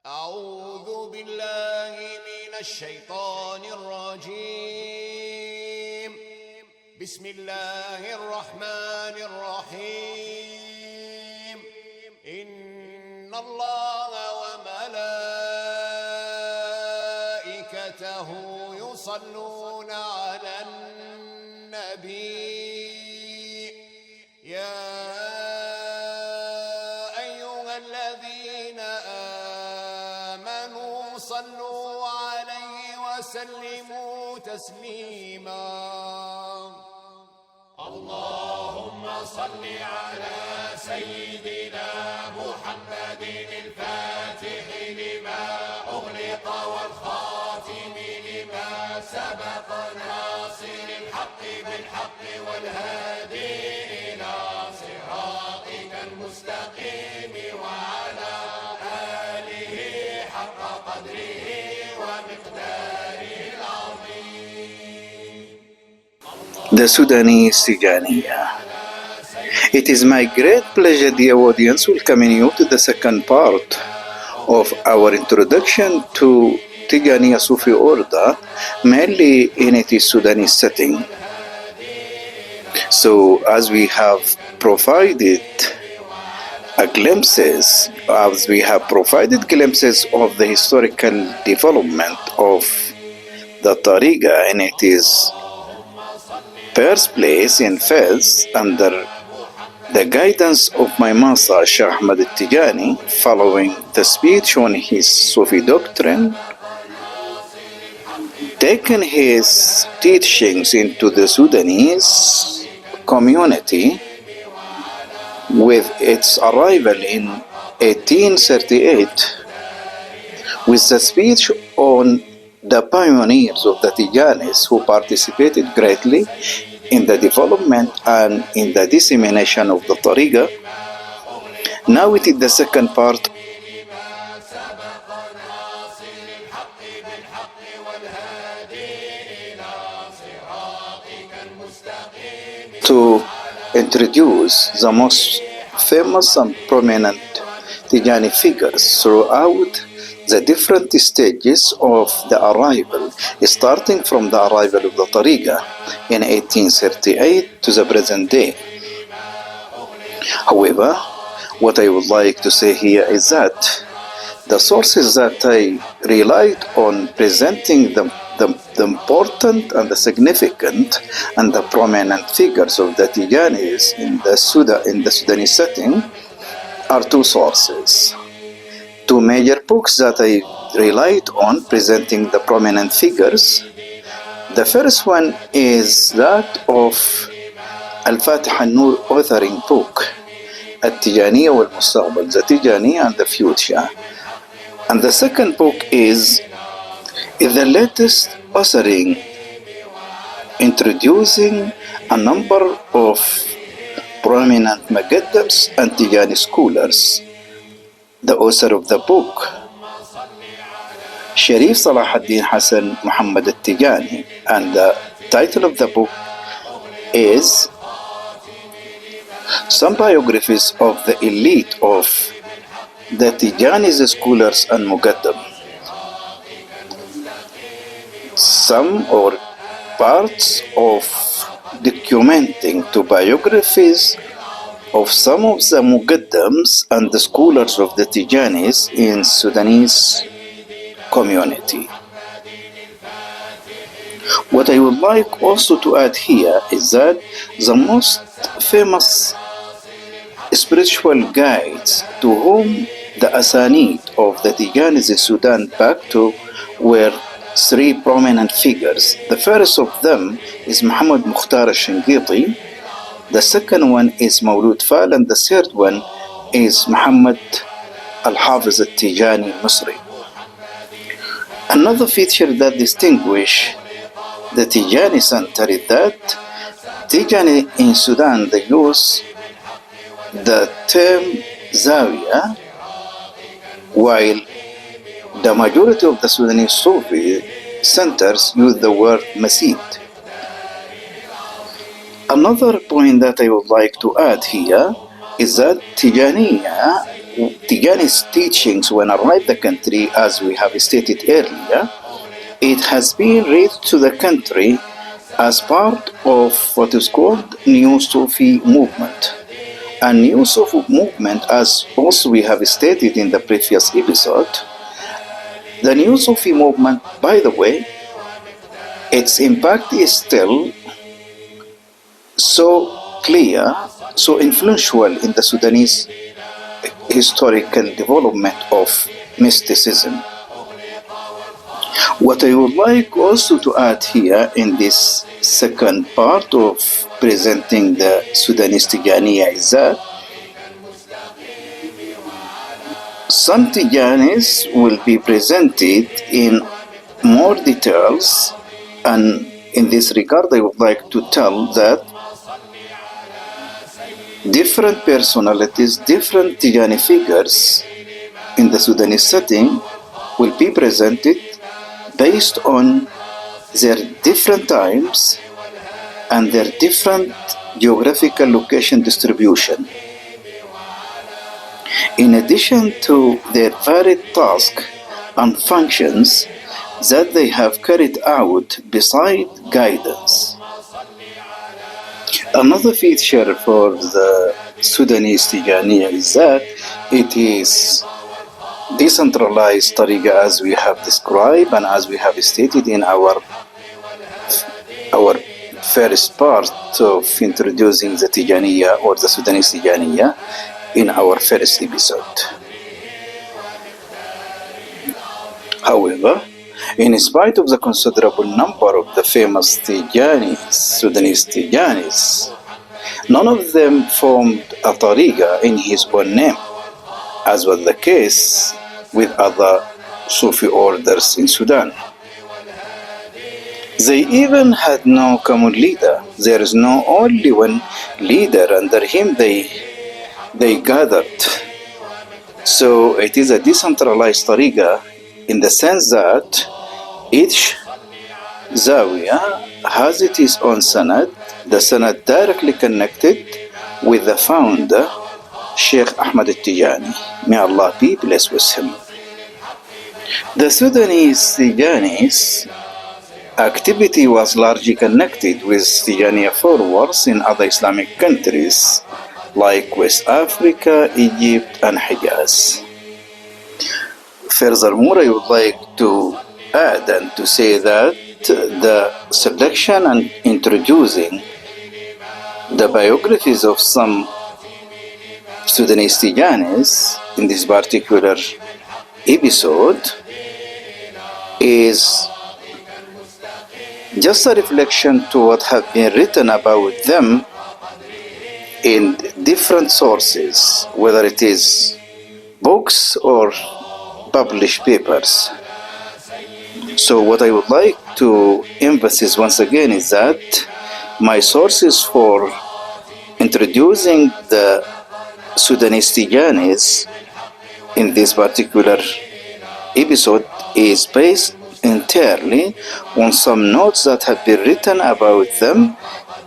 أعوذ بالله من الشيطان الرجيم. بسم الله الرحمن الرحيم. إن الله وملائكته يصلون على النبي يا أيها الذين آمنوا صلوا عليه وسلموا تسليما. اللهم صل على سيدنا محمد الفاتح لما أغلق والخاتم لما سبق ناصر الحق بالحق والهادي إلى صراطك المستقيم وعلى آله حق قدره ومقداره العظيم. The Sudanese Tijaniyya. It is my great pleasure, dear audience, welcoming you to the second part of our introduction to Tijaniyya Sufi order, mainly in its Sudanese setting. So, as we have provided glimpses of the historical development of the Tariqa in its birthplace in Fez under the guidance of my master Sheikh Ahmad al-Tijani, following the speech on his Sufi doctrine, taking his teachings into the Sudanese community with its arrival in 1838, with the speech on the pioneers of the Tijanis who participated greatly in the development and in the dissemination of the Tariqa. Now it is the second part to introduce the most famous and prominent Tijani figures throughout the different stages of the arrival, starting from the arrival of the Tariqa in 1838 to the present day. However, what I would like to say here is that the sources that I relied on presenting the important and the significant and the prominent figures of the Tijanis in the Sudanese setting are two sources. Two major books that I relied on presenting the prominent figures. The first one is that of Al-Fatih al-Nur authoring book, Tijaniyya wal-Mustaqbal, the Tijani and the Future. And the second book is the latest authoring introducing a number of prominent Muqaddams and Tijani scholars. The author of the book, Sharif Salah ad-Din Hassan Muhammad al-Tijani, and the title of the book is Some Biographies of the Elite of the Tijani's Scholars and Muqaddam. Some or parts of documenting two biographies of some of the Muqaddams and the scholars of the Tijanis in Sudanese community. What I would like also to add here is that the most famous spiritual guides to whom the Asanid of the Tijanis in Sudan back to were three prominent figures. The first of them is Muhammad Mukhtar al-Shinqiti. The second one is Mawlud Fal, and the third one is Muhammad al-Hafiz al-Tijani al-Misri. Another feature that distinguishes the Tijani Center is that Tijani in Sudan, they use the term Zawiya, while the majority of the Sudanese Sufi centers use the word Masid. Another point that I would like to add here is that Tijaniyya Tijani's teachings when arrived the country, as we have stated earlier, it has been raised to the country as part of what is called New Sufi movement. And New Sufi movement, as also we have stated in the previous episode, the New Sufi movement, by the way, its impact is still so clear, so influential in the Sudanese historical development of mysticism. What I would like also to add here in this second part of presenting the Sudanese Tijaniyya is that some Tijanis will be presented in more details, and in this regard I would like to tell that different personalities, different Tijani figures in the Sudanese setting will be presented based on their different times and their different geographical location distribution. In addition to their varied tasks and functions that they have carried out beside guidance. Another feature for the Sudanese Tijaniyya is that it is decentralized tariqa, as we have described and as we have stated in our first part of introducing the Tijaniyya or the Sudanese Tijaniyya in our first episode. However, in spite of the considerable number of the famous Tijanis, Sudanese Tijanis, none of them formed a tariqa in his own name, as was the case with other Sufi orders in Sudan. They even had no common leader. There is no only one leader. Under him they gathered. So it is a decentralized tariqa in the sense that each Zawiya has its own sanad, the sanad directly connected with the founder, Sheikh Ahmad al-Tijani. May Allah be blessed with him. The Sudanese Tijanis activity was largely connected with Tijaniyya followers in other Islamic countries like West Africa, Egypt, and Hijaz. Furthermore, I would like to add and to say that the selection and introducing the biographies of some Sudanese Tijanis in this particular episode is just a reflection to what have been written about them in different sources, whether it is books or published papers. So what I would like to emphasize once again is that my sources for introducing the Sudanese Tijanis in this particular episode is based entirely on some notes that have been written about them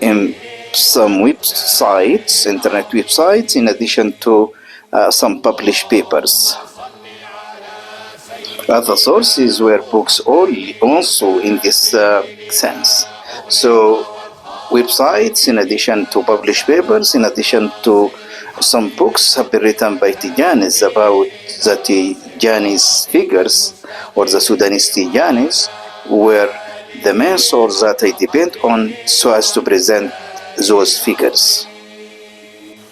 in some websites, internet websites, in addition to some published papers. Other sources were books also in this sense. So websites, in addition to published papers, in addition to some books have been written by Tijanis about the Tijanis figures or the Sudanese Tijanis were the main source that I depend on so as to present those figures.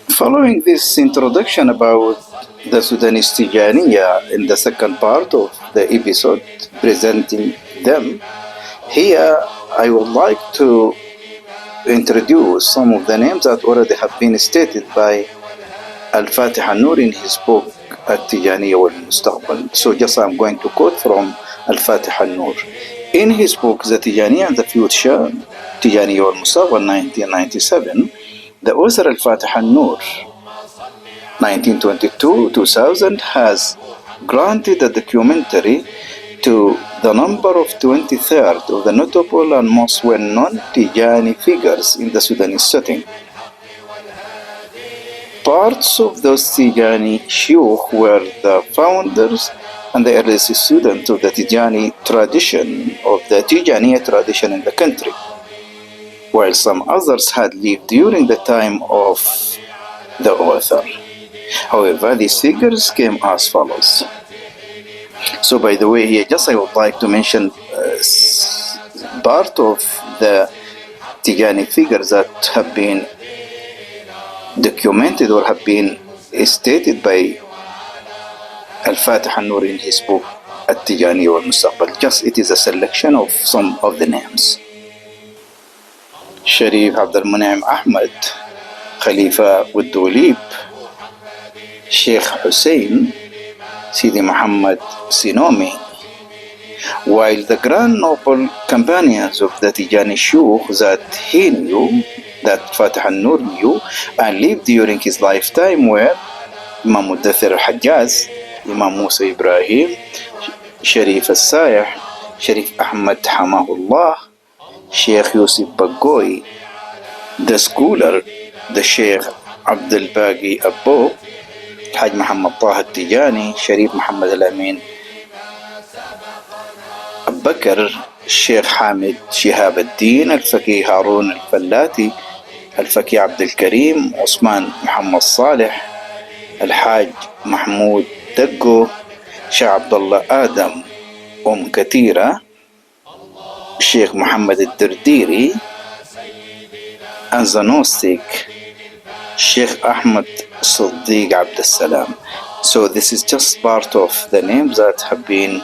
Following this introduction about the Sudanese Tijaniyya in the second part of the episode presenting them, here I would like to introduce some of the names that already have been stated by Al-Fatih An-Nur in his book Tijaniyya wal-Mustaqbal. So just I'm going to quote from Al-Fatih An-Nur. In his book The Tijaniyya and the Future, Tijaniyya wal-Mustaqbal 1997, the author Al-Fatih An-Nur 1922-2000 has granted a documentary to the number of 23rd of the notable and most well-known Tijani figures in the Sudanese setting. parts of those Tijani Shuyukh were the founders and the earliest students of the Tijani tradition, of the Tijaniyya tradition in the country, while some others had lived during the time of the author. However, these figures came as follows. So, by the way, here just I would like to mention part of the Tijani figures that have been documented or have been stated by Al-Fatih al-Nur in his book Tijaniyya wal-Mustaqbal. Just it is a selection of some of the names. Sharif Abdul Munaim Ahmad, Khalifa Uddulib, Sheikh Hussein, Sidi Muhammad Sinomi, while the grand noble companions of the Tijani Shuyukh that he knew, that Fatih al-Nur knew and lived during his lifetime were Imam Mudathir al-Hajjaz, Imam Musa Ibrahim, Sharif al-Sayah, Sharif Ahmad Hamahullah, Sheikh Yusuf Bagoy, the scholar, the Sheikh Abdul Baqi Abbo, Haj Muhammad Taha Tijani, Sharif Muhammad Al-Amin Bakr, Sheikh Hamid Shihab al-Din, Al-Faqih Harun Al-Fallati, Al-Faqih Abdul Karim, Osman Muhammad Saleh, Al-Haj Mahmoud Daggo, Sheikh Abdullah Adam, Katira, Sheikh Muhammad Al-Dirdiri, and the Gnostic, Sheikh Ahmad Siddiq Abdul Salam. So this is just part of the names that have been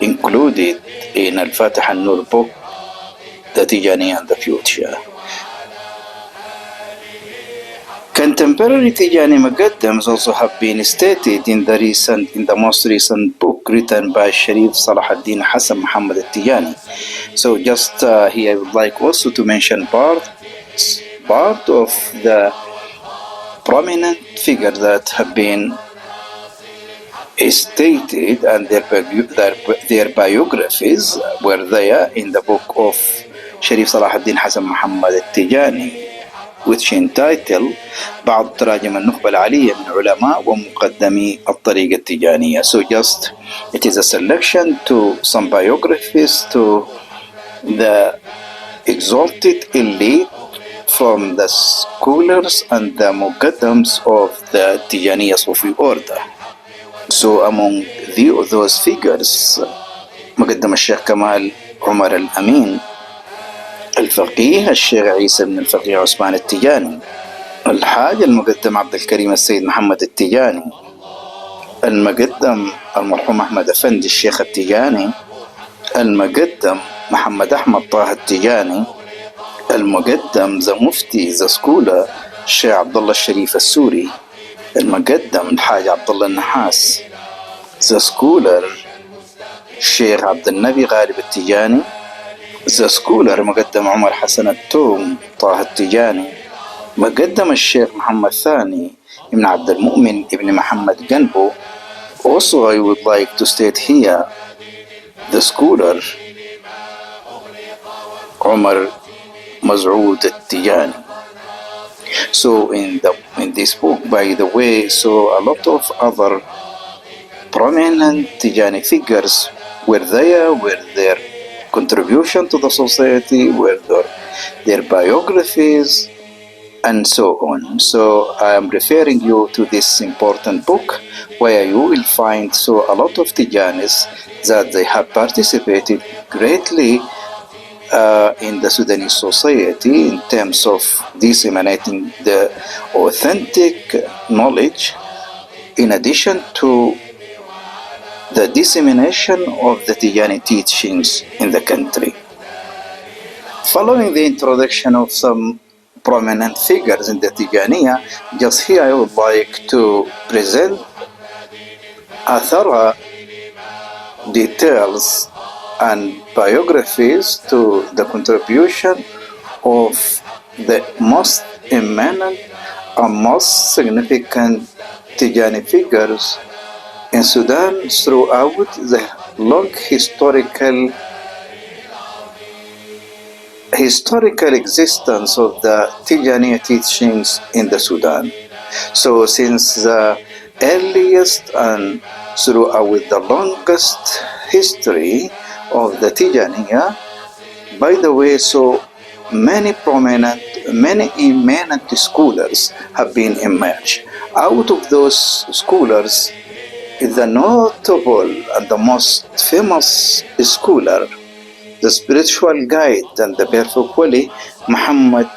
included in Al-Fatih al-Nur book, The Tijaniyya and the Future. Contemporary Tijani Muqaddams also have been stated in the most recent book written by Sharif Salah ad-Din Hassan Muhammad al-Tijani. So just here I would like also to mention part of the prominent figures that have been stated, and their biographies were there in the book of Sharif Salah ad-Din Hassan Muhammad al-Tijani, which entitled بعض تراجم النخبة العالية من علماء ومقدمي الطريقة التجانية. So just it is a selection to some biographies to the exalted elite from the scholars and the muqaddams of the Tijaniyya Sufi order. So among those figures, مقدم الشيخ كمال عمر الأمين، الفقيه الشيخ عيسى بن الفقيه عثمان التجاني، الحاج المقدم عبد الكريم السيد محمد التجاني، المقدم المرحوم أحمد أفندي الشيخ التجاني، المقدم محمد أحمد طه التجاني، المقدم ذا مفتي ذا سكولة الشيخ عبد الله الشريف السوري، المقدم الحاج عبد الله النحاس، ذا سكولر الشيخ عبد النبي غالب التجاني، ذا سكولر مقدم عمر حسن التوم طه التجاني، مقدم الشيخ محمد ثاني ابن عبد المؤمن ابن محمد جنبو. Also I would like to state here the scholar Umar Maz'ud al-Tijani. So in this book, by the way, so a lot of other prominent Tijani figures were there, were their contribution to the society, were their biographies, and so on. So I am referring you to this important book where you will find so a lot of Tijanis that they have participated greatly in the Sudanese society in terms of disseminating the authentic knowledge, in addition to the dissemination of the Tijani teachings in the country. Following the introduction of some prominent figures in the Tijaniyya, just here I would like to present a thorough details and biographies to the contribution of the most eminent and most significant Tijani figures in Sudan throughout the long historical existence of the Tijaniyya teachings in the Sudan. So since the earliest and throughout the longest history of the Tijaniyya, by the way, so many eminent scholars have been emerged. Out of those scholars is the notable and the most famous scholar, the spiritual guide and the perfect wali, Muhammad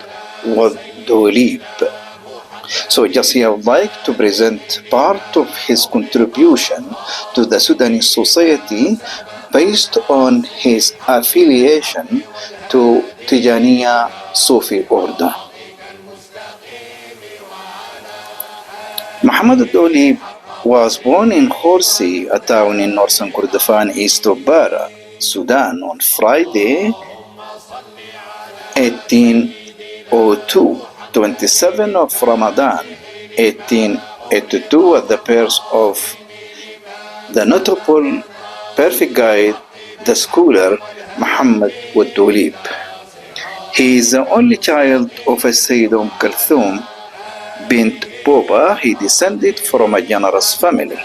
Wadolib. So just here I would like to present part of his contribution to the Sudanese society based on his affiliation to Tijaniyya Sufi order. Muhammad Wadolib was born in Khorsi, a town in northern Kordofan, east of Bara, Sudan, on Friday, 1802, 27 of Ramadan, 1882, at the birth of the notable perfect guide, the scholar Muhammad Wadolib. He is the only child of a Sayyid Kalthum bint Boba. He descended from a generous family.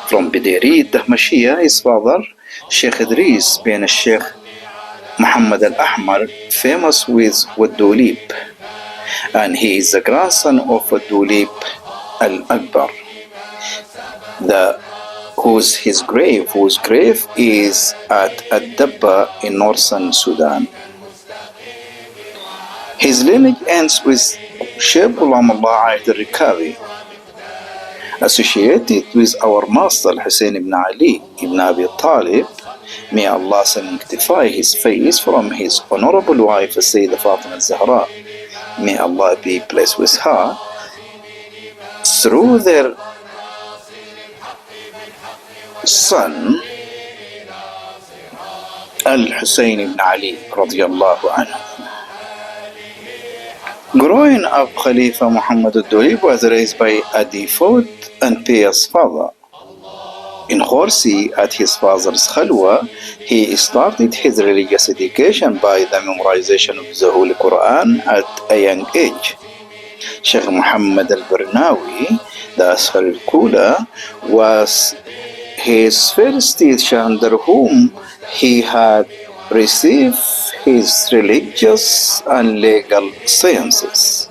From Bideri Dahmashia, his father, Sheikh Idris bin Sheikh Muhammad al-Ahmar, famous with Wadolib, and he is the grandson of Wadolib al-Akbar, whose grave is at Ad-Dabba in northern Sudan. His lineage ends with Sheikh Ghulam Allah Aid al-Rikabi, associated with our master Hussein ibn Ali ibn Abi Talib. May Allah sanctify his face, from his honorable wife Sayyidah Fatima al-Zahra. May Allah be pleased with her, through their son Al-Hussein ibn Ali radiyallahu anhu. Growing up, Khalifa Muhammad Wadolib was raised by a devout and pious father. In Khorsi, at his father's khalwa, he started his religious education by the memorization of the Holy Quran at a young age. Sheikh Muhammad al-Barnawi, the Ashar al-Kula, was his first teacher, under whom he had received his religious and legal sciences.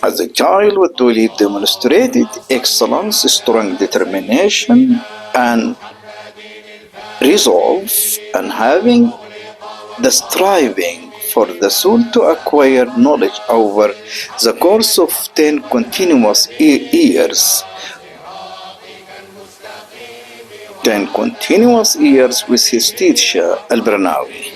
As a child, Wadolib demonstrated excellence, strong determination, and resolve, and having the striving for the soul to acquire knowledge over the course of 10 continuous years. 10 continuous years with his teacher Al-Barnawi.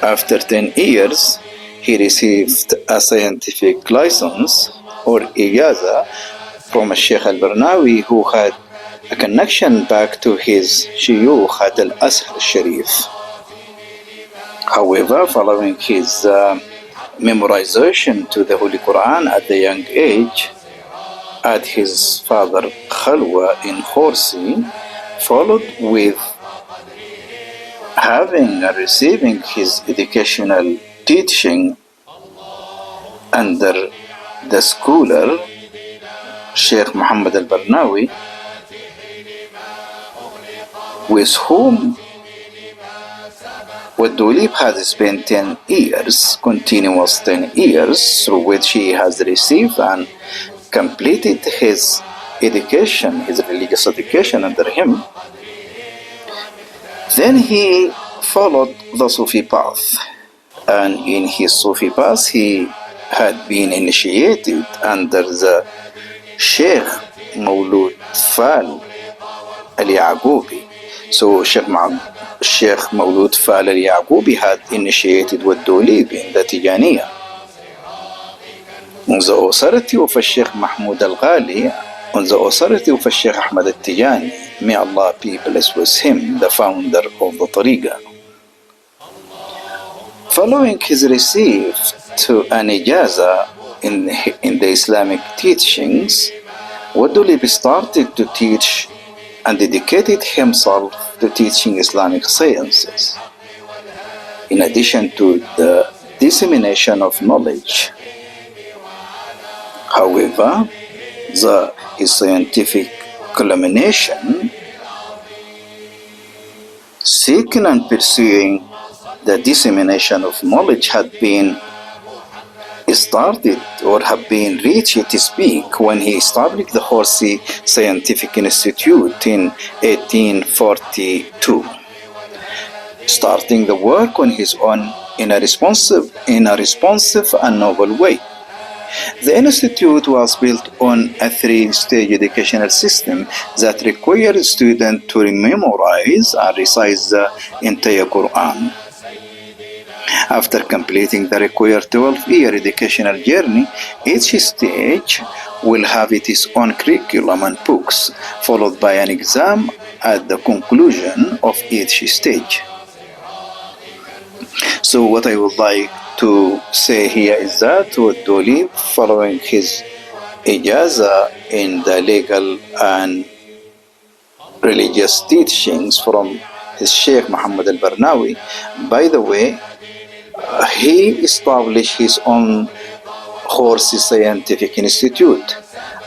After 10 years, he received a scientific license, or ijaza, from Sheikh Al-Barnawi, who had a connection back to his shuyukh at Al-Azhar Sharif. However, following his memorization to the Holy Quran at the young age, at his father Khalwa in Khorsi, followed with having and receiving his educational teaching under the scholar Sheikh Muhammad al-Barnawi, with whom Wadolib has spent 10 years, continuous 10 years, through which he has received and completed his education, his religious education under him. Then he followed the Sufi path, and in his Sufi path he had been initiated under the Sheikh Maulud Fal al-Yaqubi. So Sheikh Maulud Fal al-Yaqubi had initiated Wadolib in the Tijaniyya. On the authority of Sheikh Mahmoud al-Ghali, on the authority of Sheikh Ahmad al-Tijani, may Allah be blessed with him, the founder of the Tariqa. Following his receipt to an ijaza in the Islamic teachings, Wadolib started to teach and dedicated himself to teaching Islamic sciences. in addition to the dissemination of knowledge. However, his scientific culmination, seeking and pursuing the dissemination of knowledge, had been started or have been reached its peak when he established the Horsey Scientific Institute in 1842, starting the work on his own in a responsive and novel way. The institute was built on a three-stage educational system that required students to memorize and recite the entire Quran. After completing the required 12-year educational journey, each stage will have its own curriculum and books, followed by an exam at the conclusion of each stage. So what I would like to say here is that Doli, following his ijaza in the legal and religious teachings from his Sheikh Muhammad al-Barnawi, by the way, he established his own Horsey Scientific Institute.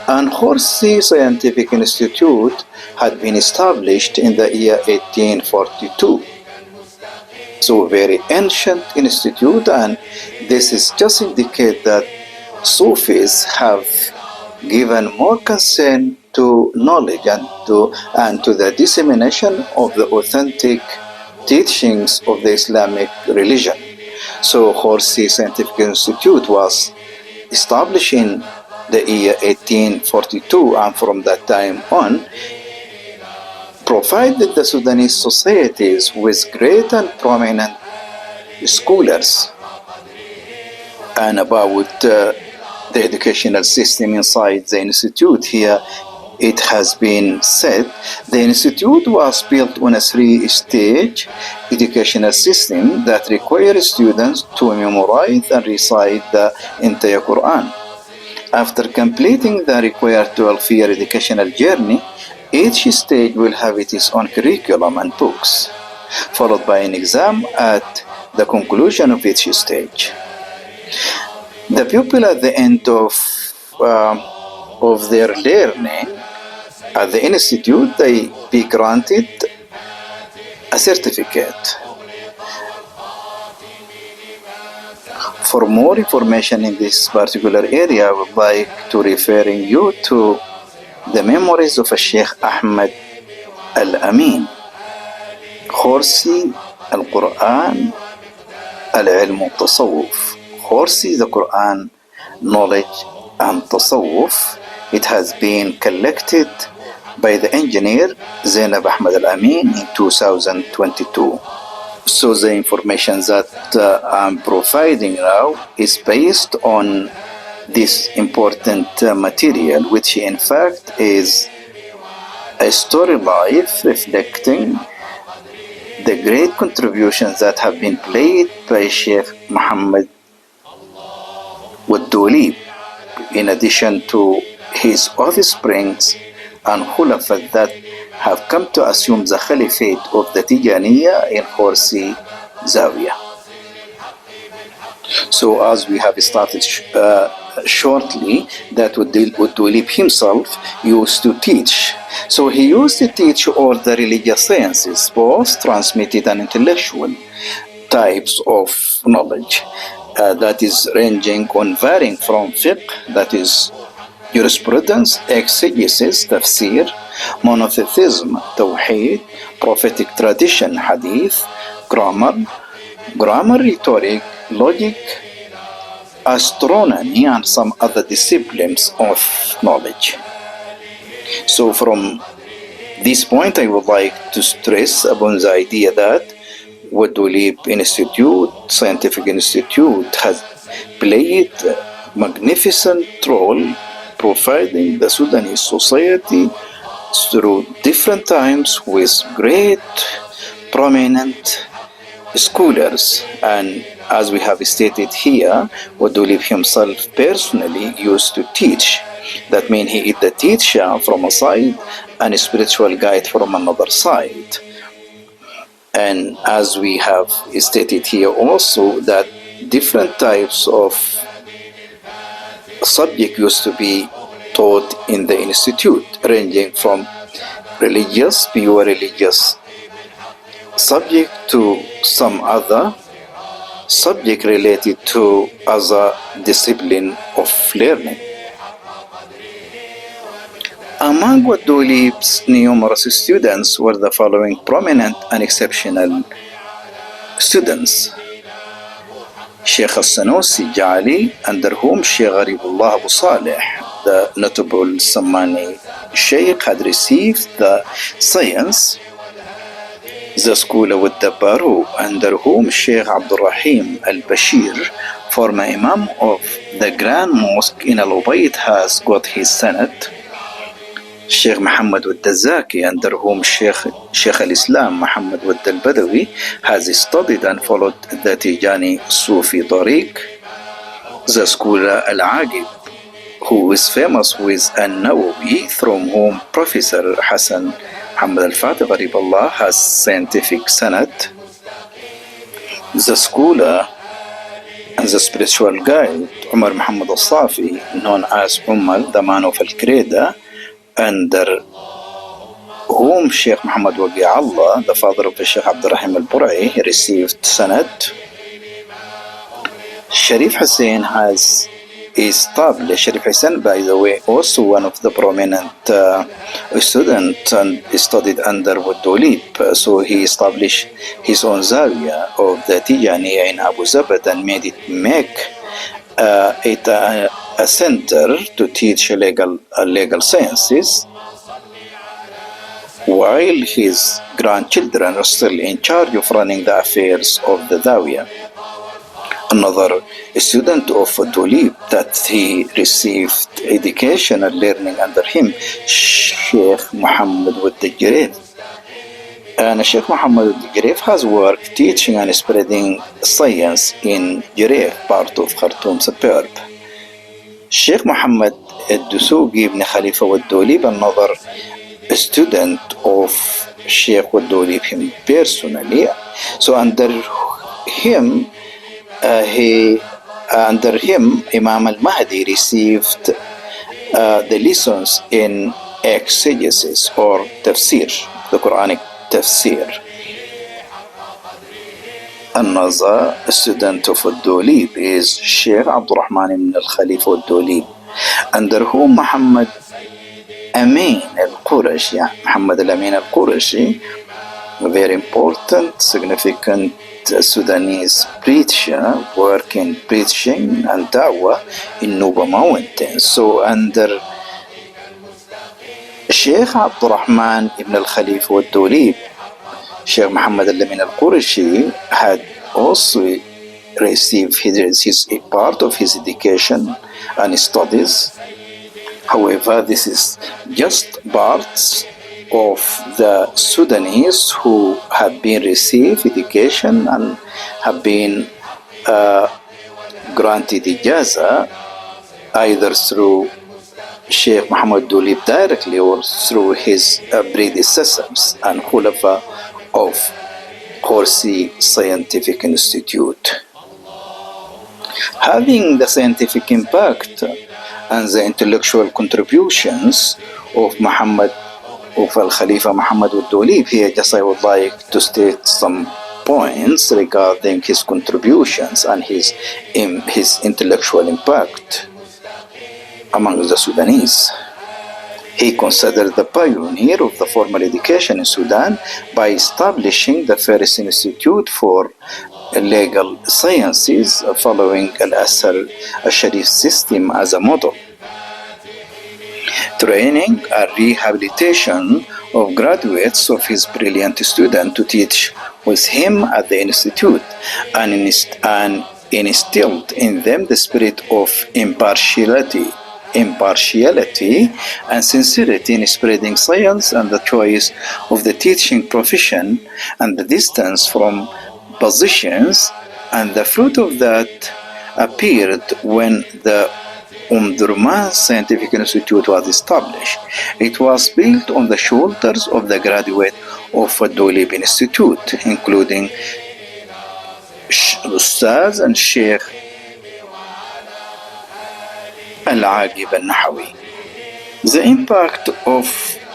And Horsey Scientific Institute had been established in the year 1842. So a very ancient institute, and this is just indicate that Sufis have given more concern to knowledge and to the dissemination of the authentic teachings of the Islamic religion. So Horsey Scientific Institute was established in the year 1842, and from that time on provided the Sudanese societies with great and prominent scholars. And about the educational system inside the institute, here it has been said the institute was built on a three-stage educational system that requires students to memorize and recite the entire Quran. After completing the required 12-year educational journey, each stage will have its own curriculum and books, followed by an exam at the conclusion of each stage. The pupil at the end of their learning at the institute, they be granted a certificate. For more information in this particular area, I would like to referring you to the memories of Sheikh Ahmed Al-Amin, Horsey Al-Quran Al-Ilm Al-Tasawwuf. Horsey the Quran, knowledge and Tasawwuf. It has been collected by the engineer Zainab Ahmed Al-Amin in 2022. So the information that I'm providing now is based on this important material, which in fact is a story life reflecting the great contributions that have been played by Sheikh Muhammad Waddulib, in addition to his offsprings and khulafat that have come to assume the caliphate of the Tijaniyya in Horsey Zawiya. So as we have started shortly, that Waddulib himself used to teach. So he used to teach all the religious sciences, both transmitted and intellectual types of knowledge, that is ranging on varying from fiqh, that is jurisprudence, exegesis, tafsir, monotheism, tawheed, prophetic tradition, hadith, grammar, rhetoric, logic, astronomy, and some other disciplines of knowledge. So from this point, I would like to stress upon the idea that Waddulib Institute, Scientific Institute, has played a magnificent role providing the Sudanese society through different times with great prominent scholars. And as we have stated here, Waddulib himself personally used to teach. That means he is the teacher from a side and a spiritual guide from another side. And as we have stated here also, that different types of subject used to be taught in the institute, ranging from pure religious subject to some other subject related to other discipline of learning. Among Wadolib's numerous students were the following prominent and exceptional students: Sheikh al-Sanusi Jali, under whom Sheikh Gharibullah Abu Saleh, the notable Sammani Sheikh, had received the science. The school of Dabaru, under whom Sheikh Abdul Rahim al-Bashir, former Imam of the Grand Mosque in Al-Ubaid, has got his sanad. Sheikh Muhammad al-Dazaki, under whom Sheikh al-Islam Muhammad al-Badawi has studied and followed the Tijani Sufi Tariq. The scholar Al-Aqib, who is famous with An-Nawawi, from whom Professor Hassan Muhammad al-Fatih Gharibullah has scientific sanad. The scholar and the spiritual guide Umar Muhammad al-Safi, known as Umar, the man of Al-Qreda, under whom Sheikh Muhammad Wali Allah, the father of the Sheikh Abdul Rahim al-Burai, received sanad. Sharif Hussain has established. Sharif Hussain, by the way, also one of the prominent students and studied under Wadolib. So he established his own Zawiya of the Tijaniyya in Abu Zabad and made it a center to teach legal sciences, while his grandchildren are still in charge of running the affairs of the Zawiya. Another student of Dolib that he received education and learning under him, Sheikh Muhammad al-Dajrif. And Sheikh Muhammad al-Dajrif has worked teaching and spreading science in Jirif, part of Khartoum suburb. Sheikh Muhammad al-Dusugi ibn Khalifa al-Dolib, another student of Sheikh al-Dolib him personally. So under him, Imam al-Mahdi received the lessons in exegesis or tafsir, the Quranic tafsir. Another student of al-Dolib is Sheikh Abdul Rahman ibn al-Khalifa al-Dolib, under whom Muhammad Amin al-Qurashi, Muhammad al-Amin al-Qurashi, a very important, significant Sudanese preacher, working preaching and da'wah in Nuba Mountains. So under Sheikh Abdul Rahman ibn al-Khalifa al-Dolib, Sheikh Muhammad al-Amin al-Qurashi had also received his part of his education and studies. However, this is just parts of the Sudanese who have been received education and have been granted ijaza either through Sheikh Muhammad Dolib directly or through his predecessors and khulafa of Horsi Scientific Institute. Having the scientific impact and the intellectual contributions of Al-Khalifa Muhammad al-Dolib, here just I would like to state some points regarding his contributions and his intellectual impact among the Sudanese. He considered the pioneer of the formal education in Sudan by establishing the first institute for legal sciences following Al-Azhar al-Sharif system as a model. Training and rehabilitation of graduates of his brilliant student to teach with him at the institute and instilled in them the spirit of impartiality and sincerity in spreading science and the choice of the teaching profession and the distance from positions, and the fruit of that appeared when the Omdurman Scientific Institute was established. It was built on the shoulders of the graduate of Dolib Institute, including Ustaz and Sheikh Al-Aqib al-Nahawi. The impact of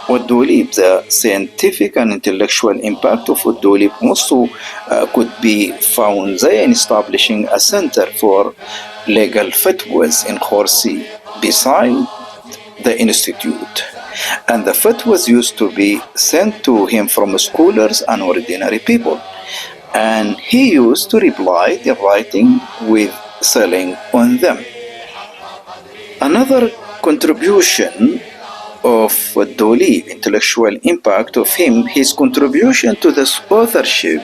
Udolib, the scientific and intellectual impact of Udolib also could be found there in establishing a center for legal fatwas in Khorsi beside the institute. And the fatwas used to be sent to him from scholars and ordinary people. And he used to reply in writing with selling on them. Another contribution of Dolib, intellectual impact of him, his contribution to the authorship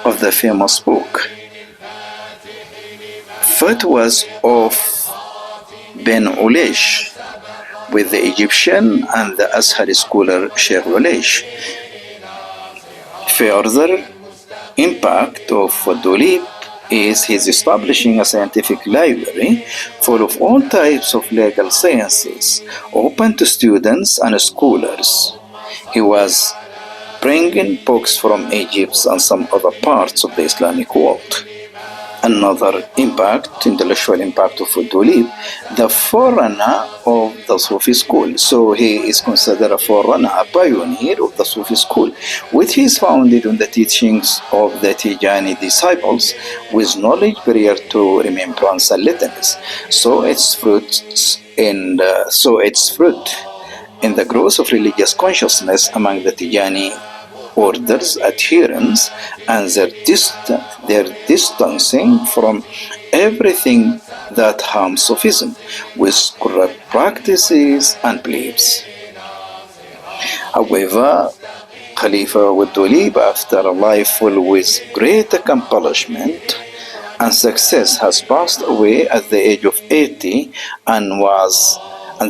of the famous book, Fatwas of Ben Ulaysh, with the Egyptian and the Azhar scholar Sheikh Ulaysh. Further impact of Dolib is his establishing a scientific library full of all types of legal sciences, open to students and scholars. He was bringing books from Egypt and some other parts of the Islamic world. Another impact, intellectual impact of Dolib, the forerunner of the Sufi school. So he is considered a forerunner, a pioneer of the Sufi school, which is founded on the teachings of the Tijani disciples with knowledge prior to remembrance and litanies. So its fruit in the growth of religious consciousness among the Tijani orders, adherents, and their distancing from everything that harms Sufism with corrupt practices and beliefs. However, Khalifa Dolib, after a life full with great accomplishment and success, has passed away at the age of 80 and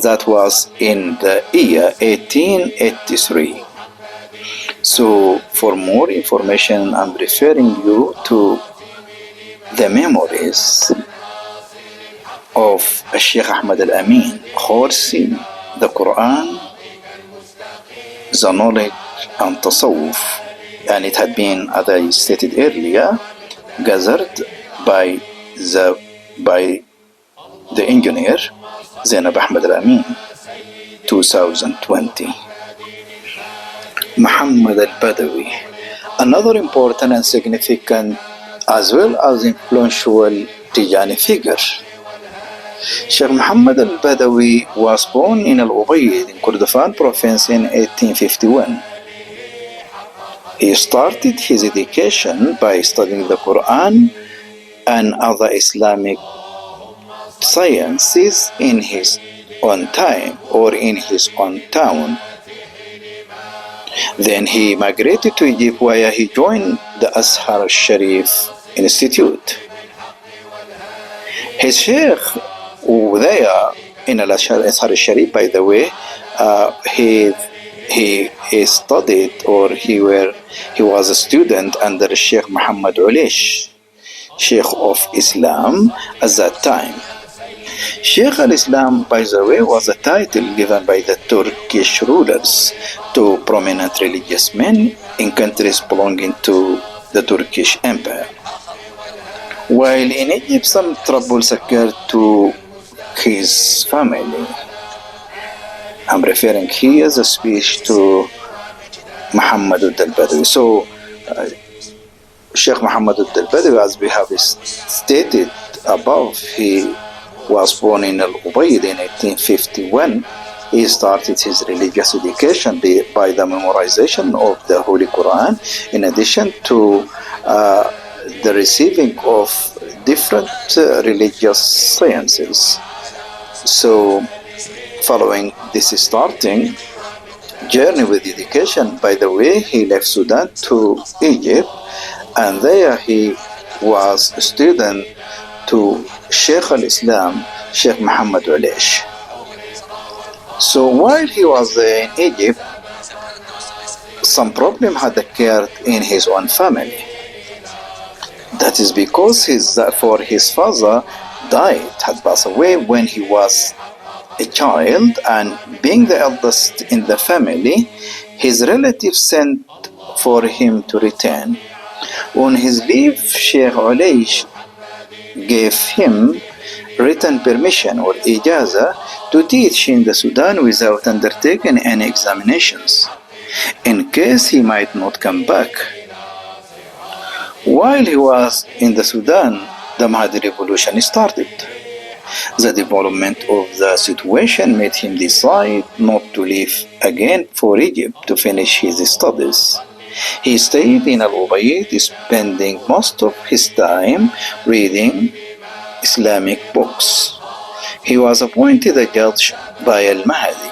that was in the year 1883. So for more information, I'm referring you to the memories of Sheikh Ahmad Al-Amin, Khorsi, the Quran, the knowledge and Tasawwuf. And it had been, as I stated earlier, gathered by the engineer Zainab Ahmad Al-Amin, 2020. Muhammad al-Badawi, another important and significant as well as influential Tijani figure. Sheikh Muhammad al-Badawi was born in Al-Ubayd in Kordofan province in 1851. He started his education by studying the Quran and other Islamic sciences in his own time or in his own town. Then he migrated to Egypt where he joined the Azhar Sharif Institute. His sheikh there in Azhar Sharif, by the way, he studied or he was a student under Sheikh Muhammad Ulaysh, Sheikh of Islam at that time. Sheikh al-Islam, by the way, was a title given by the Turkish rulers to prominent religious men in countries belonging to the Turkish Empire. While in Egypt, some troubles occurred to his family. I'm referring here as a speech to Muhammad al-Badawi. So, Sheikh Muhammad al-Badawi, as we have stated above, he was born in Al-Ubayd in 1851. He started his religious education by the memorization of the Holy Quran, in addition to the receiving of different religious sciences. So, following this starting journey with education, by the way, he left Sudan to Egypt, and there he was a student to Sheikh al-Islam, Sheikh Muhammad Ulaysh. So while he was in Egypt, some problem had occurred in his own family. That is because his father died, had passed away when he was a child, and being the eldest in the family, his relatives sent for him to return. On his leave, Sheikh Ulaysh gave him written permission or ijaza to teach in the Sudan without undertaking any examinations, in case he might not come back. While he was in the Sudan, the Mahdi revolution started. The development of the situation made him decide not to leave again for Egypt to finish his studies. He stayed in Al-Ubaid, spending most of his time reading Islamic books. He was appointed a judge by Al-Mahdi.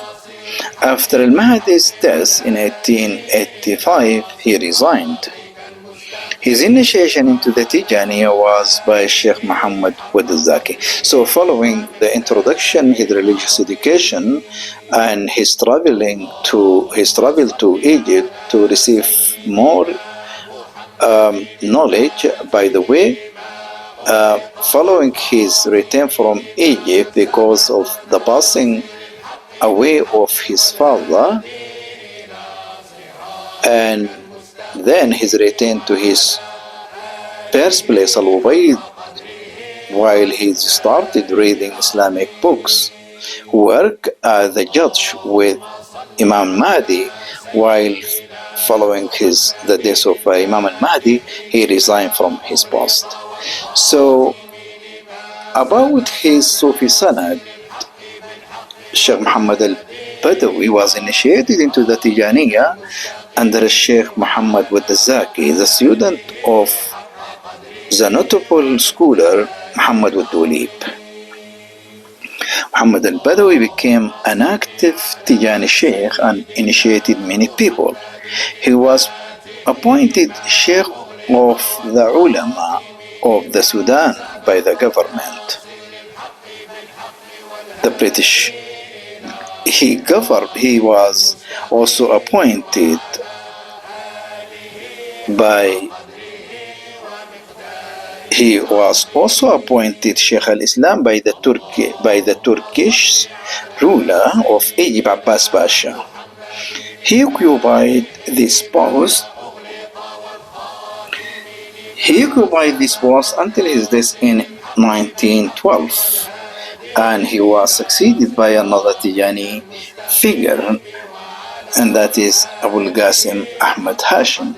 After Al-Mahdi's death in 1885, he resigned. His initiation into the Tijaniyya was by Sheikh Muhammad Wadazaki. So following the introduction, his religious education, and his travel to Egypt to receive more knowledge. By the way, following his return from Egypt because of the passing away of his father, and then his return to his birthplace Al-Ubaid, while he started reading Islamic books, work as a judge with Imam Mahdi. While following the death of Imam al-Mahdi, he resigned from his post. So about his Sufi Sanad, Sheikh Muhammad al-Badawi was initiated into the Tijaniyya under Sheikh Muhammad Wadazaki, the student of the notable scholar Muhammad al-Dulib. Muhammad al-Badawi became an active Tijani Sheikh and initiated many people. He was appointed Sheikh of the Ulama of the Sudan by the government. The British. He was also appointed Sheikh al-Islam by the Turkish ruler of Egypt, Abbas Pasha. He occupied this post until his death in 1912, and he was succeeded by another Tijani figure, and that is Abul Qasim Ahmad Hashim,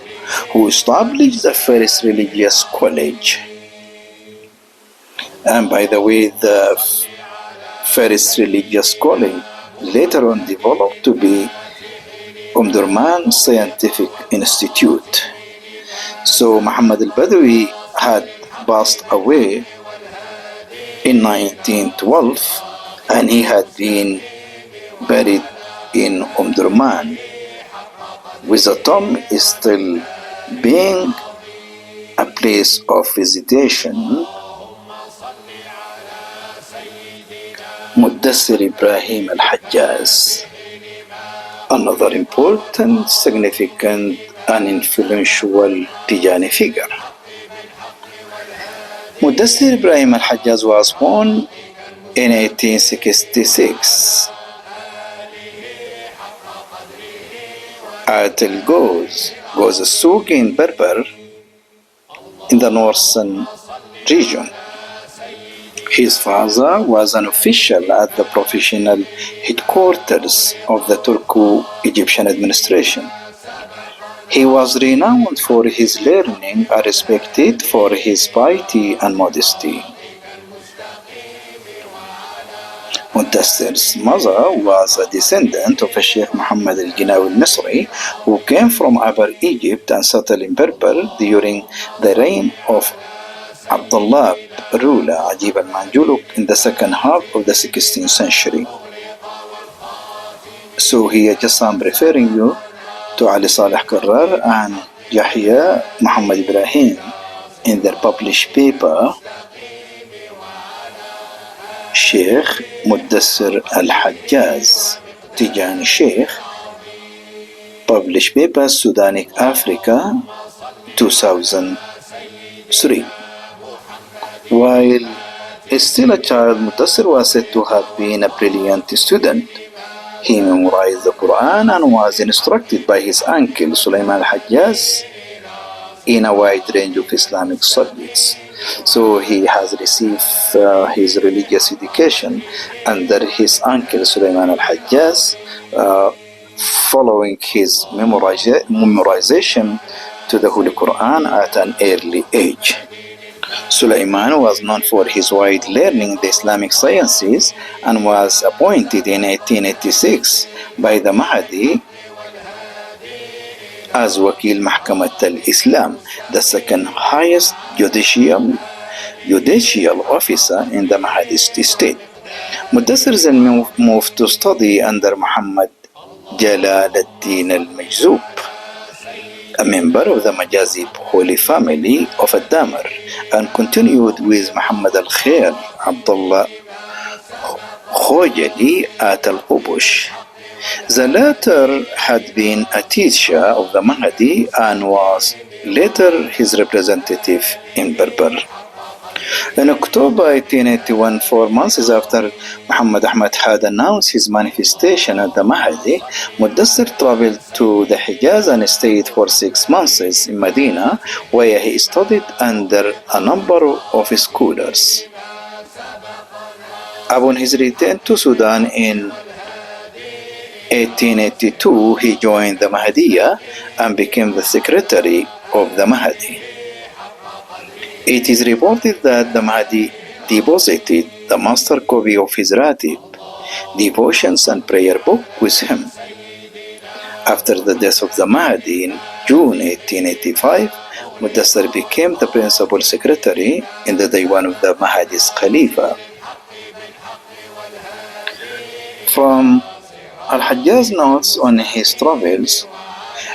who established the first religious college. And by the way, the first religious college later on developed to be Omdurman Scientific Institute. So Muhammad al-Badawi had passed away in 1912, and he had been buried in Omdurman, with the tomb still being a place of visitation. Mudassir Ibrahim al-Hajjaz, another important, significant, and influential Tijani figure. Mudassir Ibrahim al-Hajjaz was born in 1866 at Goz al-Souk in Berber in the northern region. His father was an official at the professional headquarters of the Turco-Egyptian administration. He was renowned for his learning and respected for his piety and modesty. Mudassir's mother was a descendant of Sheikh Muhammad al-Ginawi al-Misri, who came from Upper Egypt and settled in Berber during the reign of Abdullah ruler Ajib al-Manjuluk in the second half of the 16th century. So here just I'm referring you to Ali Saleh Karrar and Yahya Muhammad Ibrahim in their published paper, Sheikh Mudassir al-Hajjaz Tijani Sheikh, published paper Sudanic Africa 2003. While Still a child, Mudassir was said to have been a brilliant student. He memorized the Quran and was instructed by his uncle Sulaiman al-Hajjaz in a wide range of Islamic subjects. So he has received his religious education under his uncle Sulaiman al-Hajjaz, following his memorization to the Holy Quran at an early age. Sulaiman was known for his wide learning in the Islamic sciences and was appointed in 1886 by the Mahdi as Wakil Mahkamat al-Islam, the second highest judicial officer in the Mahdiist state. Mudassir then moved to study under Muhammad Jalal ad-Din al-Majzoub, a member of the Majazib Holy Family of Ad-Damar, and continued with Muhammad al-Khair Abdullah Khojali at Al-Qubush. The latter had been a teacher of the Mahdi and was later his representative in Berber. In October 1881, 4 months after Muhammad Ahmad had announced his manifestation at the Mahdi, Mudassir traveled to the Hijaz and stayed for 6 months in Medina, where he studied under a number of scholars. Upon his return to Sudan in 1882, he joined the Mahdiyya and became the secretary of the Mahdi. It is reported that the Mahdi deposited the master copy of his Ratib, devotions and prayer book with him. After the death of the Mahdi in June 1885, Mudassir became the principal secretary in the Diwan of the Mahdi's Khalifa. From Al-Hajjaz notes on his travels,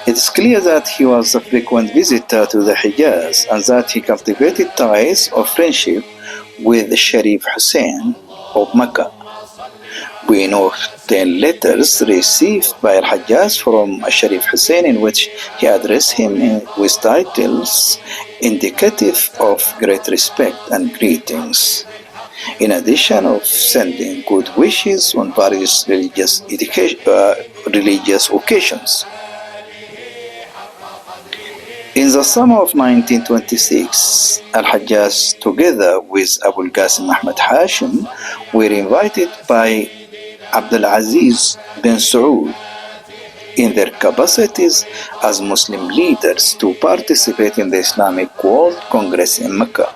it is clear that he was a frequent visitor to the Hijaz and that he cultivated ties of friendship with Sharif Hussein of Mecca. We know 10 letters received by Al-Hajjaz from Sharif Hussein in which he addressed him with titles indicative of great respect and greetings, in addition of sending good wishes on various religious occasions. In the summer of 1926, Al-Hajjaz, together with Abu al-Qasim Ahmad Hashim, were invited by Abdul Aziz bin Saud in their capacities as Muslim leaders to participate in the Islamic World Congress in Mecca.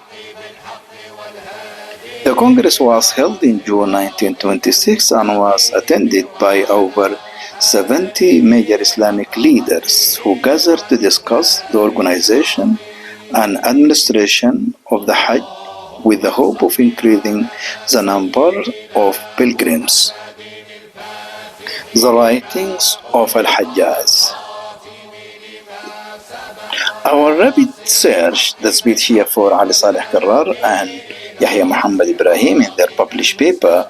The Congress was held in June 1926 and was attended by over 70 major Islamic leaders who gathered to discuss the organization and administration of the Hajj with the hope of increasing the number of pilgrims. The writings of Al-Hajjaz. Our rapid search, that's been here for Ali Saleh Karrar and Yahya Muhammad Ibrahim in their published paper,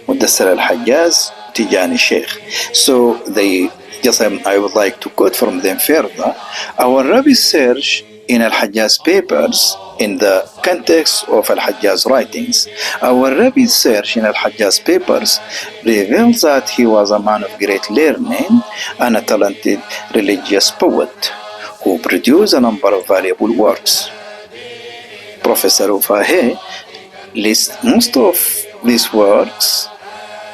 Mudassir Al-Hajjaz, Tijani Sheikh. So I would like to quote from them further. Our rapid search in Al-Hajjaz papers in the context of Al-Hajjaz writings. Our rapid search in Al-Hajjaz papers reveals that he was a man of great learning and a talented religious poet who produced a number of valuable works. Professor Ufahe lists most of these works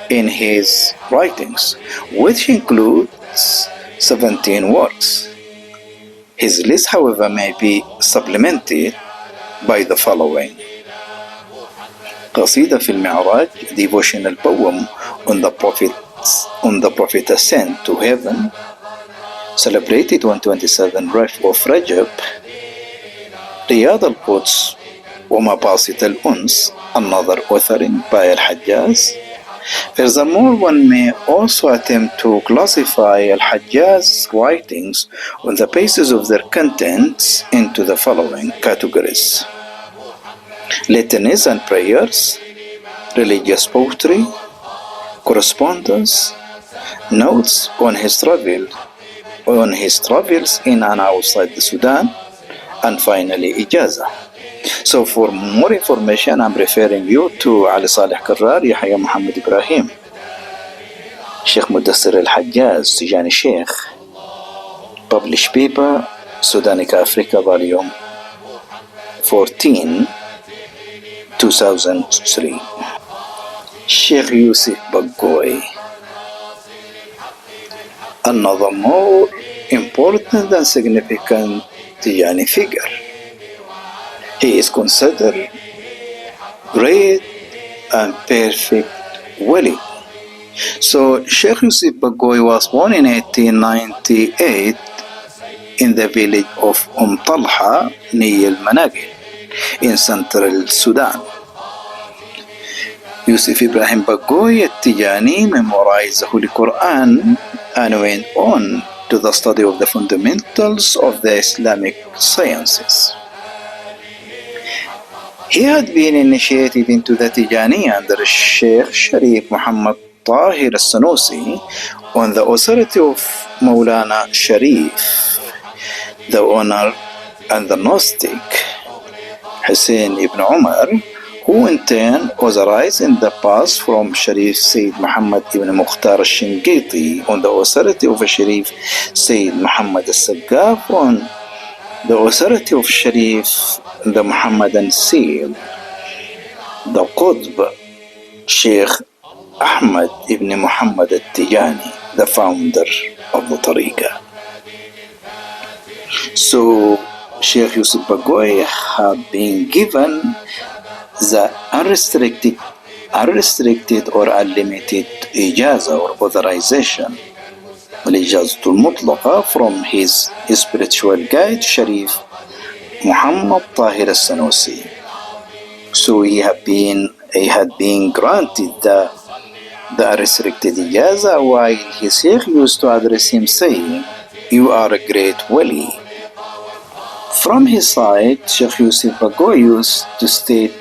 in his writings, which includes 17 works. His list, however, may be supplemented by the following: قصيدة في المعراج, devotional poem on the Prophet ascent to heaven, celebrated on 27 of Rajab, Riyad al-Quds ومباسط الأنس, another authoring by Al-Hajjaz. Furthermore, one may also attempt to classify Al-Hajjaz's writings on the basis of their contents into the following categories: litanies and prayers, religious poetry, correspondence, notes on his travels in and outside the Sudan, and finally Ijaza. So for more information, I'm referring you to Ali Saleh Karrar, Yahya Muhammad Ibrahim, Sheikh Mudassir Al-Hajjaz, Tijani Sheikh, published paper, Sudanica Africa, volume 14, 2003. Sheikh Yusuf Bagoy, another more important and significant Tijani figure. He is considered great and perfect wali. So Sheikh Yusuf Bagoy was born in 1898 in the village of Talha, near Managil, in central Sudan. Yusuf Ibrahim Bagoy Tijani memorized the Holy Quran and went on to the study of the fundamentals of the Islamic sciences. He had been initiated into the Tijaniyya under Sheikh Sharif Muhammad Tahir al-Sanusi on the authority of Maulana Sharif, the owner and the Gnostic Hussein ibn Umar, who in turn authorized in the past from Sharif Sayyid Muhammad ibn Mukhtar al-Shinqiti on the authority of Sharif Sayyid Muhammad al-Saggaf on the authority of Sharif the Muhammadan Seal, the Qutb Sheikh Ahmad ibn Muhammad al-Tijani, the founder of the Tariqah. So Sheikh Yusuf Bagoy had been given the unrestricted or unlimited ijaza or authorization, al-ijazatul mutlaqa, from his spiritual guide Sharif Muhammad Tahir al-Sanusi. So he had been granted the unrestricted ijaza, while his sheikh used to address him saying, "You are a great wali." From his side, Sheikh Yusuf Bagoy used to state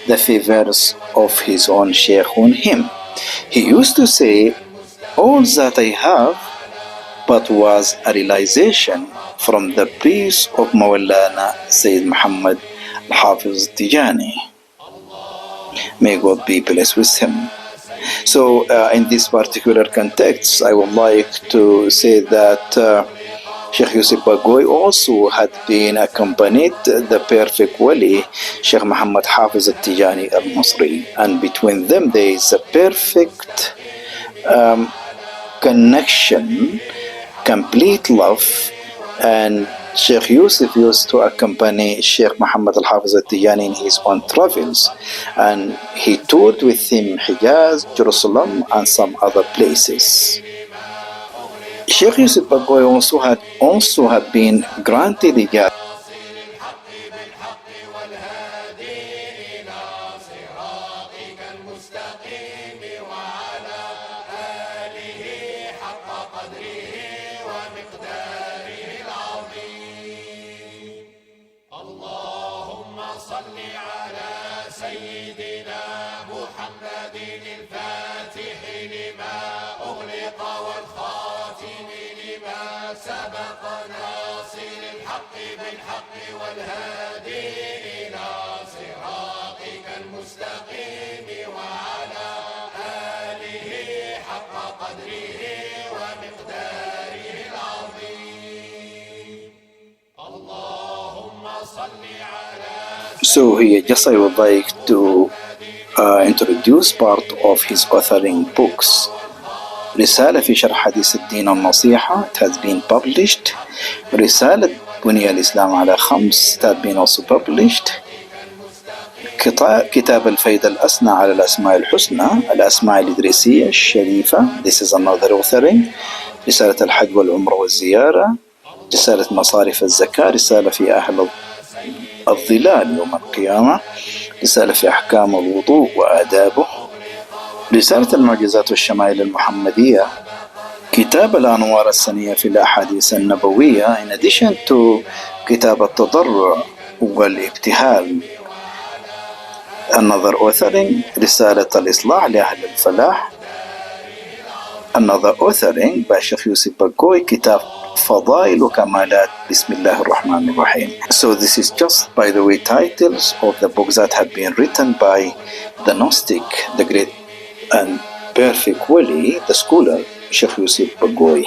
the favors of his own sheikh on him. He used to say, "All that I have but was a realization from the peace of Maulana Sayyid Muhammad al-Hafiz Tijani. May God be pleased with him." So in this particular context, I would like to say that Sheikh Yusuf Bagoy also had been accompanied the perfect wali, Sheikh Muhammad Hafiz al-Tijani al-Masri, and between them there is a perfect connection, complete love. And Sheikh Yusuf used to accompany Sheikh Muhammad al-Hafiz al-Tijani in his own travels, and he toured with him Hijaz, Jerusalem, and some other places. Sheikh Yusuf Bagoy also had been granted ijazah اللهم صل على سيدنا محمد الفاتح لما أغلق والخاتم لما سبق ناصر الحق بالحق والهادي إلى صراطك المستقيم وعلى آله حق قدره ومقداره العظيم. اللهم صل على. So here just I would like to introduce part of his authoring books. رسالة في شرح حديث الدين والنصيحة, it has been published. رسالة بني الإسلام على خمس, it has been also published. كتاب الفيدة الأسنى على الأسماء الحسنى, الأسماء الإدريسية الشريفة, this is another authoring. رسالة الحج والعمرة والزيارة, رسالة مصارف الزكاة, رسالة في أهل الظلال يوم القيامة, رسالة في أحكام الوضوء وآدابه, رسالة المعجزات والشمائل المحمدية, كتاب الأنوار السنية في الأحاديث النبوية, in addition to كتاب التضرع والابتهال. Another authoring, رسالة الإصلاح لأهل الفلاح. Another authoring by Sheikh Yusuf Bagoy, كتاب فضائل وكمالات بسم الله الرحمن الرحيم. So this is just, by the way, titles of the books that have been written by the Gnostic, the great and perfect wali, the scholar, Sheikh Yusuf Bagoy.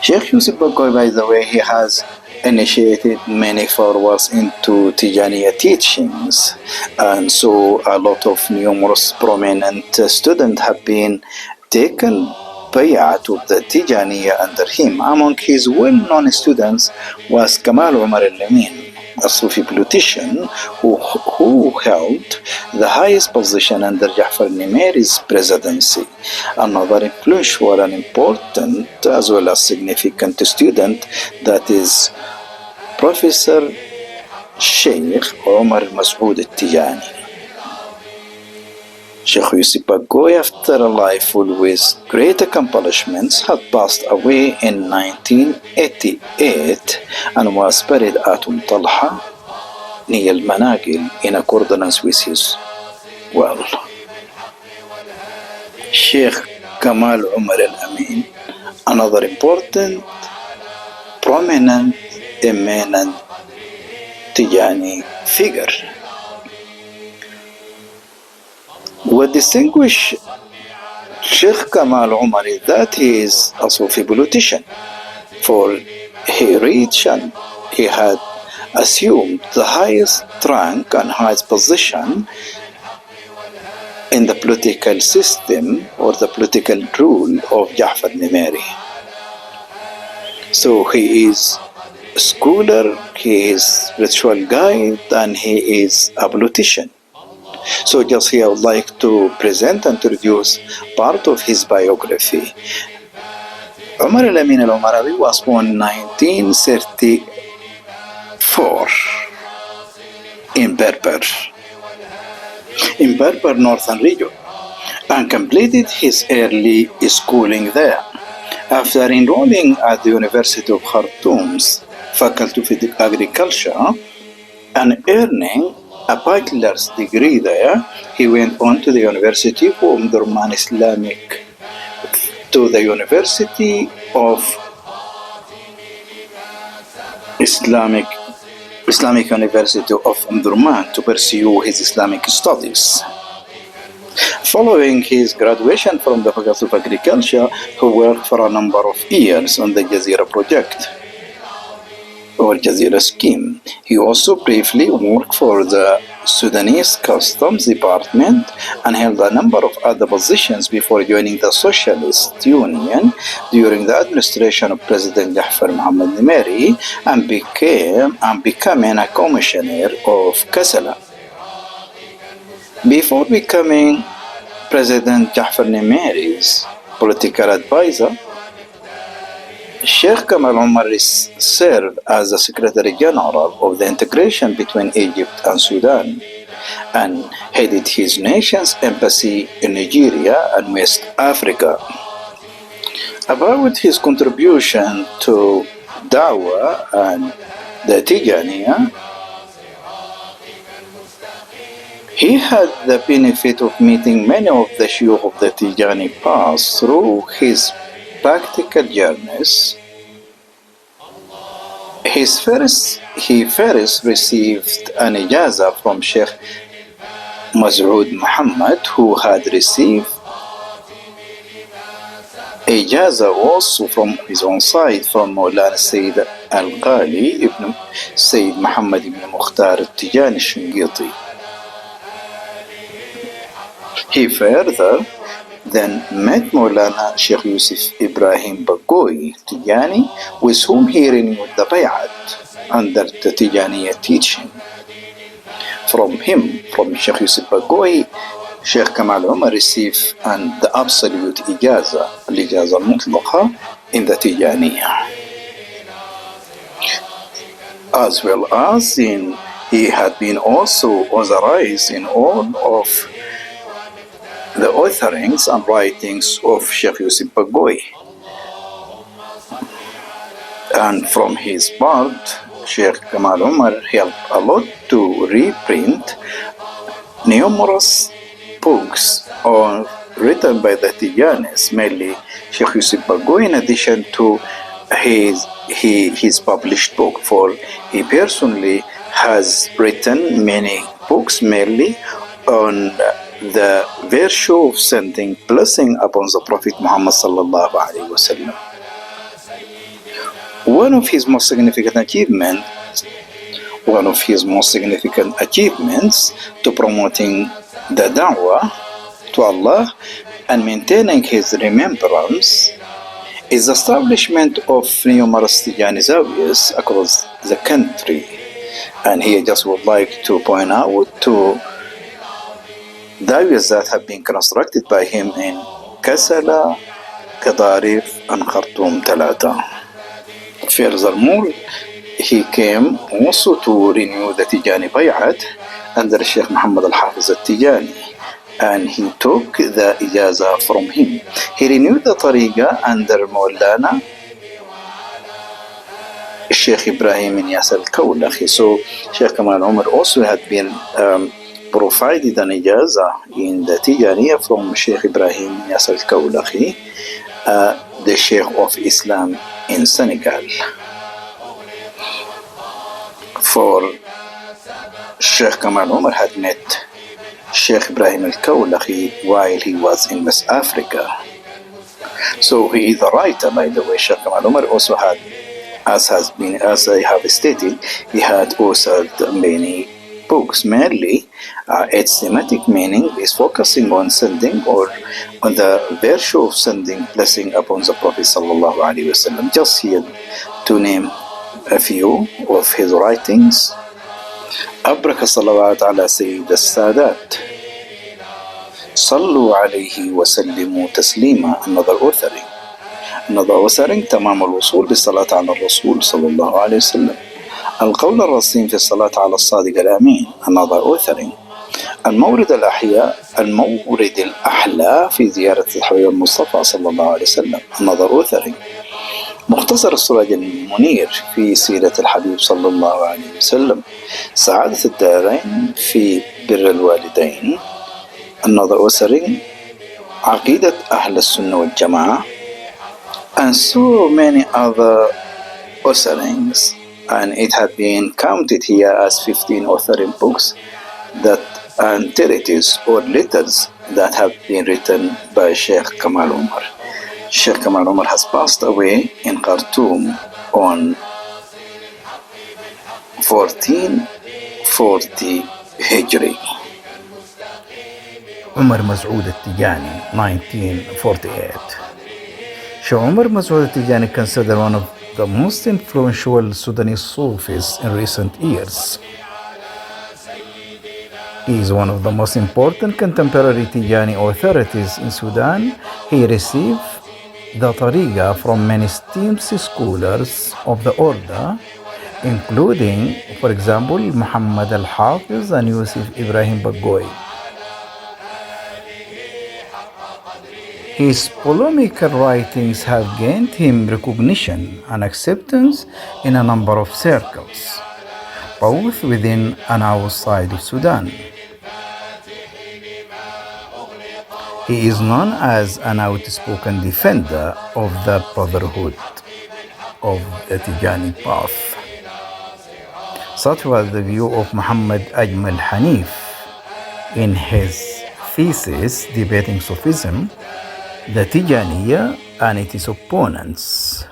Sheikh Yusuf Bagoy, by the way, he has initiated many followers into Tijaniyya teachings, and so a lot of numerous prominent students have been taken bay'at of the Tijaniyya under him. Among his well-known students was Kamal Umar al-Amin, a Sufi politician who held the highest position under Ja'far Nimeri's presidency. Another influential and important as well as significant student, that is Professor Sheikh Omar Masoud al-Tijani. Sheikh Yusuf Bagoy, after a life full with great accomplishments, had passed away in 1988 and was buried at Talha near Managil in accordance with his will. Sheikh Kamal Umar al-Amin, another important, prominent, eminent Tijani figure. What distinguishes Sheikh Kamal Umar is that he is a Sufi politician, for he reached and he had assumed the highest rank and highest position in the political system or the political rule of Ja'far Nimeri. So he is a scholar, he is spiritual guide, and he is a politician. So just here I would like to present and introduce part of his biography. Umar al-Amin al-Umarawi was born in 1934 in Berber, northern region, and completed his early schooling there. After enrolling at the University of Khartoum's Faculty of Agriculture and earning a bachelor's degree there, he went on to the University of Omdurman Islamic Islamic University of Omdurman to pursue his Islamic studies. Following his graduation from the Faculty of Agriculture, he worked for a number of years on the Jazeera project or Jazeera scheme. He also briefly worked for the Sudanese Customs Department and held a number of other positions before joining the Socialist Union during the administration of President Ja'far Mohammed Nimeri and becoming a commissioner of Kassala. Before becoming President Ja'far Nimeri's political advisor, Sheikh Kamal Umar served as the Secretary General of the integration between Egypt and Sudan and headed his nation's embassy in Nigeria and West Africa. About his contribution to Dawah and the Tijaniyya, he had the benefit of meeting many of the Shuyukh of the Tijani path through his practical journeys. He first received an ijazah from Sheikh Masoud Muhammad, who had received ijazah also from his own side from Maulana Sayyid Al-Ghali ibn Sayyid Muhammad ibn Mukhtar al-Tijani al-Shingiti. He further then met Maulana Sheikh Yusuf Ibrahim Bagoy Tijani, with whom he renewed the bay'at under the Tijaniyya teaching. From Sheikh Yusuf Bagoy, Sheikh Kamal Umar received the absolute ijazah, al-ijazah al-mutlaqa, in the Tijaniyya. As well as he had been also authorized in all of the authorings and writings of Sheikh Yusuf Bagoy. And from his part, Sheikh Kamal Umar helped a lot to reprint numerous books on written by the Tijanis, mainly Sheikh Yusuf Bago, in addition to his published book. For he personally has written many books, mainly on the virtue of sending blessing upon the Prophet Muhammad sallallahu alaihi wasallam. One of his most significant achievements to promoting the da'wah to Allah and maintaining his remembrance is the establishment of numerous Tijani Zawiyas across the country. And here just would like to point out two Zawiyas that have been constructed by him in Kassala, Qadarif, and Khartoum Talata. Furthermore, he came also to renew the Tijani Bay'at under Sheikh Muhammad al-Hafiz al-Tijani, and he took the ijaza from him. He renewed the tariqa under Maulana Sheikh Ibrahim Inyas al-Kawlakhi. So Sheikh Kamal Umar also had been provided an ijaza in the Tijaniyya from Sheikh Ibrahim Inyas al-Kawlakhi, the Sheikh of Islam in Senegal. For Sheikh Kamal Umar had met Sheikh Ibrahim al-Kawlakhi while he was in West Africa. So he is a writer, by the way. Sheikh Kamal Umar also had, as I have stated, he had authored many books. Mainly, its thematic meaning is focusing on sending, or on the virtue of sending blessing upon the Prophet sallallahu alaihi wasallam. Just here to name a few of his writings. أبرك الصلوات على سيد السادات صلوا عليه وسلموا تسليما. Another authoring تمام الوصول بالصلاة على الرسول صلى الله عليه وسلم. القول الرصين في الصلاة على الصادق الأمين. Another authoring المورد الأحلى في زيارة الحبيب المصطفى صلى الله عليه وسلم. Another authoring مختصر السراج المنير في سيرة الحبيب صلى الله عليه وسلم. سعادة الدارين في بر الوالدين. Another authoring عقيدة أهل السنة والجماعة. And so many other authoring's, and it had been counted here as 15 authoring books that and treatises or letters that have been written by Sheikh Kamal Umar. Sheikh Kamal Umar has passed away in Khartoum on 1440 Hijri. Umar Masood al-Tijani, 1948. Sheikh Umar Masood al-Tijani considered one of the most influential Sudanese Sufis in recent years. He is one of the most important contemporary Tijani authorities in Sudan. He received the tariqa from many esteemed scholars of the order, including, for example, Muhammad al-Hafiz and Yusuf Ibrahim Bagoy. His polemical writings have gained him recognition and acceptance in a number of circles, both within and outside of Sudan. He is known as an outspoken defender of the brotherhood of the Tijani path. Such was the view of Muhammad Ajmal Hanif in his thesis debating Sufism, the Tijaniyya and its opponents.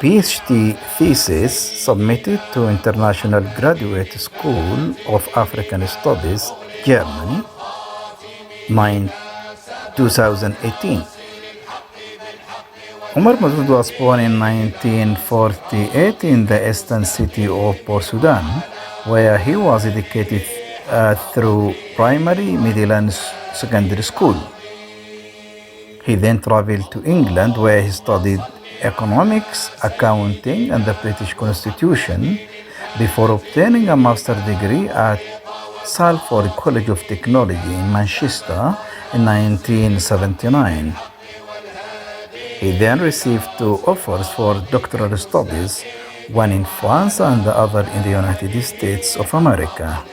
PhD thesis submitted to International Graduate School of African Studies, Germany, 2018. Umar Masood was born in 1948 in the eastern city of Port Sudan, where he was educated through primary, middle and secondary school. He then traveled to England, where he studied economics, accounting and the British Constitution before obtaining a master's degree at Salford College of Technology in Manchester in 1979. He then received 2 offers for doctoral studies, one in France and the other in the United States of America.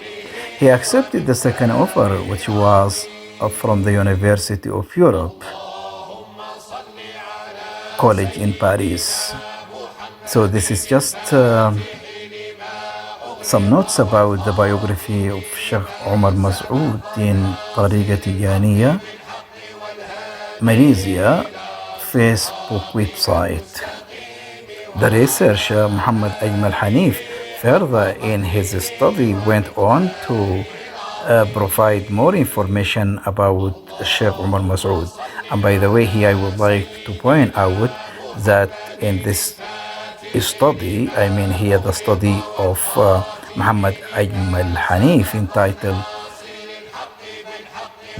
He accepted the second offer, which was from the University of Europe College in Paris. So this is just some notes about the biography of Sheikh Omar Mas'ud in Tariqa Tijaniyya, Malaysia Facebook website. The researcher Muhammad Ajmal Hanif further in his study went on to provide more information about Sheikh Omar Mas'ud. And by the way, here I would like to point out that in this study, I mean here the study of Muhammad Ajmal Hanif entitled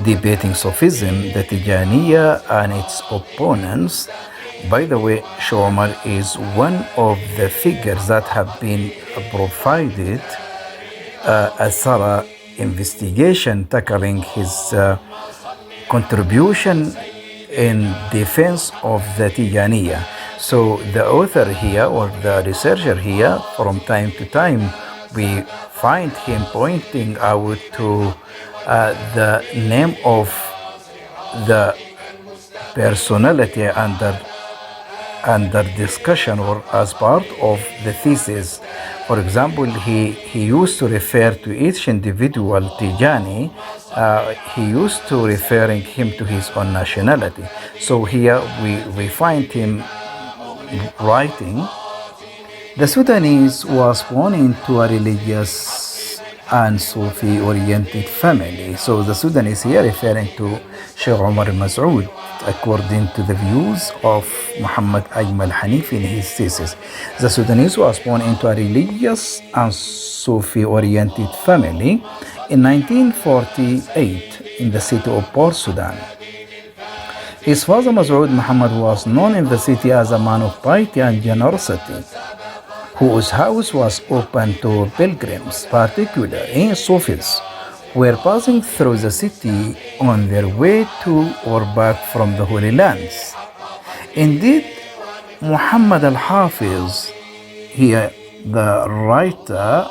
Debating Sufism, the Tijaniyya and its Opponents. By the way, Sheikh Omar is one of the figures that have been provided a thorough investigation tackling his contribution in defense of the Tijaniyya. So the author here or the researcher here, from time to time, we find him pointing out to the name of the personality under discussion or as part of the thesis. For example, he used to refer to each individual Tijani, he used to referring him to his own nationality. So here we find him writing, the Sudanese was born into a religious and Sufi-oriented family. So the Sudanese here referring to Sheikh Omar Mas'ud according to the views of Muhammad Ajmal Hanif in his thesis. The Sudanese was born into a religious and Sufi-oriented family in 1948 in the city of Port Sudan. His father Mas'ud Muhammad was known in the city as a man of piety and generosity, whose house was open to pilgrims, particularly Sufis, who were passing through the city on their way to or back from the Holy Lands. Indeed, Muhammad al-Hafiz, here the writer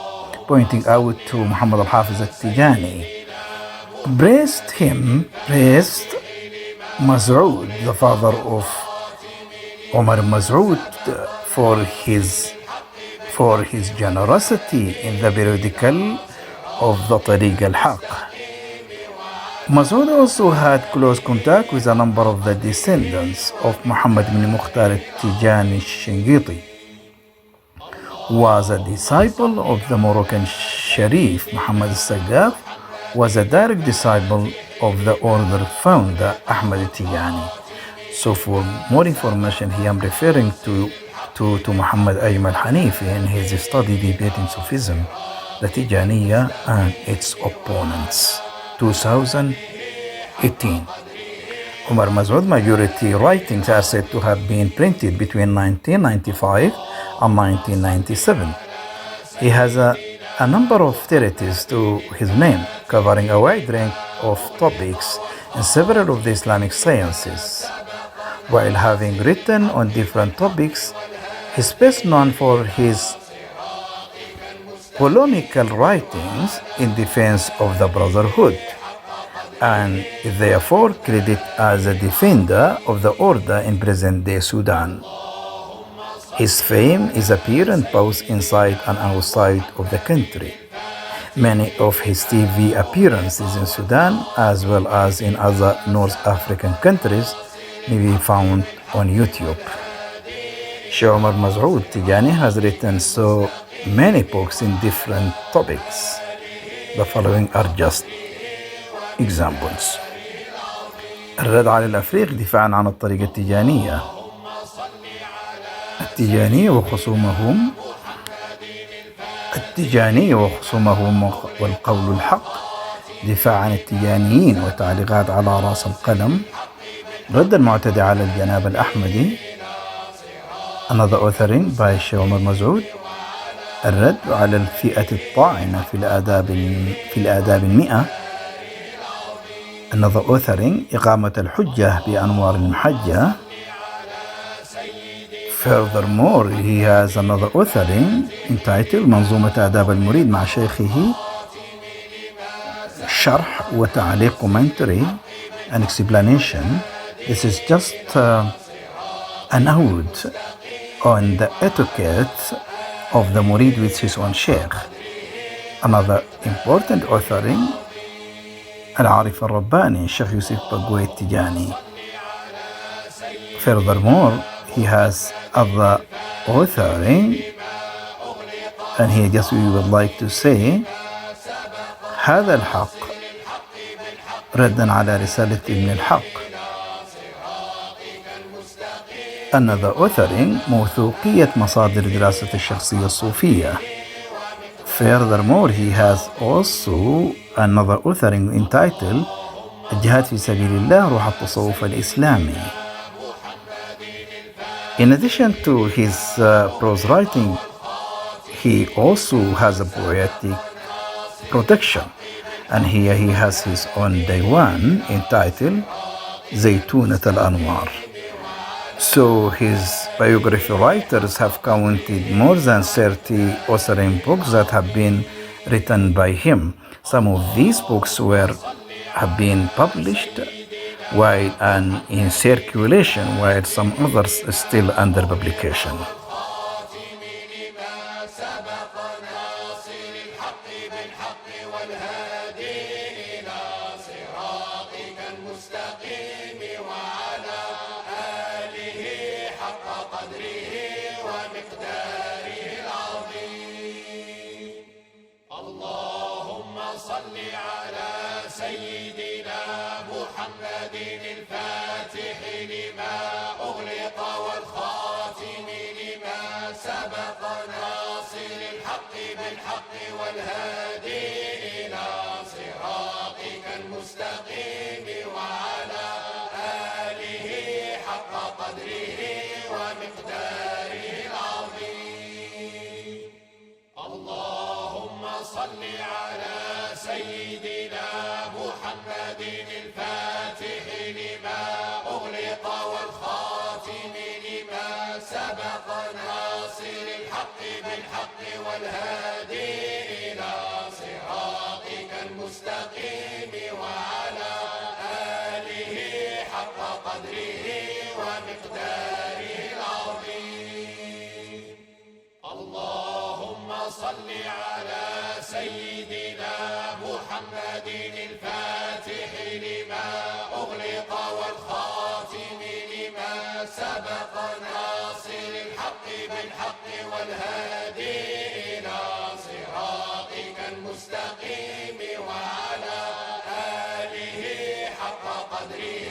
pointing out to Muhammad al-Hafiz al-Tijani, praised Mas'ud, the father of Omar Mas'ud, for his generosity in the periodical of the Tariq al-Haq. Mas'ud also had close contact with a number of the descendants of Muhammad ibn Mukhtar al-Tijani al-Shingiti, was a disciple of the Moroccan Sharif Muhammad al-Sagaf, was a direct disciple of the order founder Ahmad al-Tijani. So for more information here I'm referring to Muhammad Ajmal Hanif in his study Debating Sufism, the Tijaniyya and its Opponents, 2018. Omar Mas'ud majority writings are said to have been printed between 1995 and 1997. He has a number of treatises to his name, covering a wide range of topics in several of the Islamic sciences. While having written on different topics, he is best known for his polemical writings in defense of the Brotherhood, and is therefore credited as a defender of the order in present-day Sudan. His fame is apparent both inside and outside of the country. Many of his TV appearances in Sudan, as well as in other North African countries, may be found on YouTube. Sheikh Omar Mas'ud Tijani has written so many books in different topics. The following are just examples. الرد على الأفريق دفاعا عن الطريقة التيجانية، التيجانية وخصومهم والقول الحق، دفاع عن التيجانيين وتعليقات على رأس القلم، رد المعتدى على الجناب الأحمدي، another authoring by Sheikh Omar Mas'ud، الرد على الفئة الطاعنة في الآداب المئة، another authoring إقامة الحجة بأنوار المحجة. Furthermore, he has another authoring entitled منظومة آداب المريد مع شيخه شرح وتعليق commentary and explanation. This is just a note on the etiquette of the murid with his own sheikh. Another important authoring العارف الرباني الشيخ يوسف بقوي التجاني. Furthermore, he has other authoring, and here just we would like to say هذا الحق ردا على رسالة ابن الحق. Another authoring موثوقية مصادر دراسة الشخصية الصوفية. Furthermore, he has also another authoring entitled الجهاد في سبيل الله روح التصوف الإسلامي. In addition to his prose writing, he also has a poetic production, and here he has his own diwan entitled زيتونة الأنوار. So his biography writers have counted more than 30 authoring books that have been written by him. Some of these books have been published and in circulation, while some others are still under publication. اللهم صل على سيدنا محمد الفاتح لما أغلق والخاتم لما سبق ناصر الحق بالحق والهادي إلى صراطك المستقيم وعلى آله حق قدره ومقداره العظيم. اللهم صل على سيدنا محمد الفاتح لما أغلق والخاتم لما سبق ناصر الحق بالحق والهادي إلى صراطك المستقيم وعلى آله حق قدره ومقداره العظيم. اللهم صل على سيدنا محمد الفاتح لما أغلق والخاتم لما سبق ناصر الحق بالحق والهادي إلى صراطك المستقيم وعلى آله حق قدره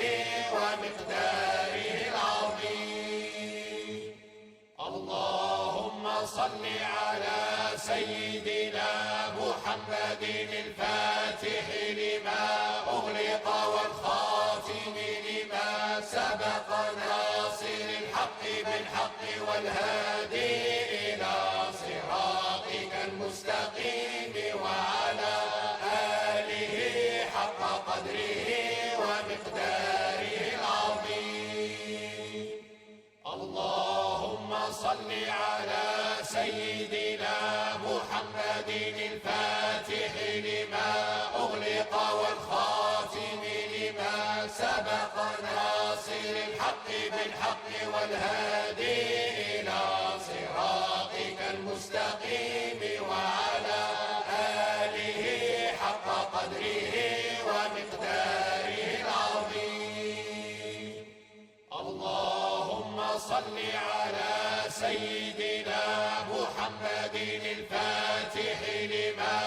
ومقداره العظيم. اللهم صل على سيدنا محمد الفاتح لما أغلق والخاتم لما سبق ناصر الحق بالحق والهادي إلى صراطك المستقيم وعلى آله حق قدره ومقداره العظيم. اللهم صل على سيدنا محمد الفاتح لما أغلق والخاتم لما سبق ناصر الحق بالحق والهادي إلى صراطك المستقيم وعلى آله حق قدره ومقداره العظيم. اللهم صل على سيدنا محمد الفاتح لما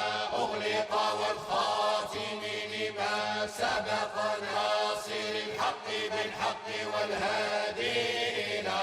أغلق والخاتم لما سبق ناصر الحق بالحق والهادي إلى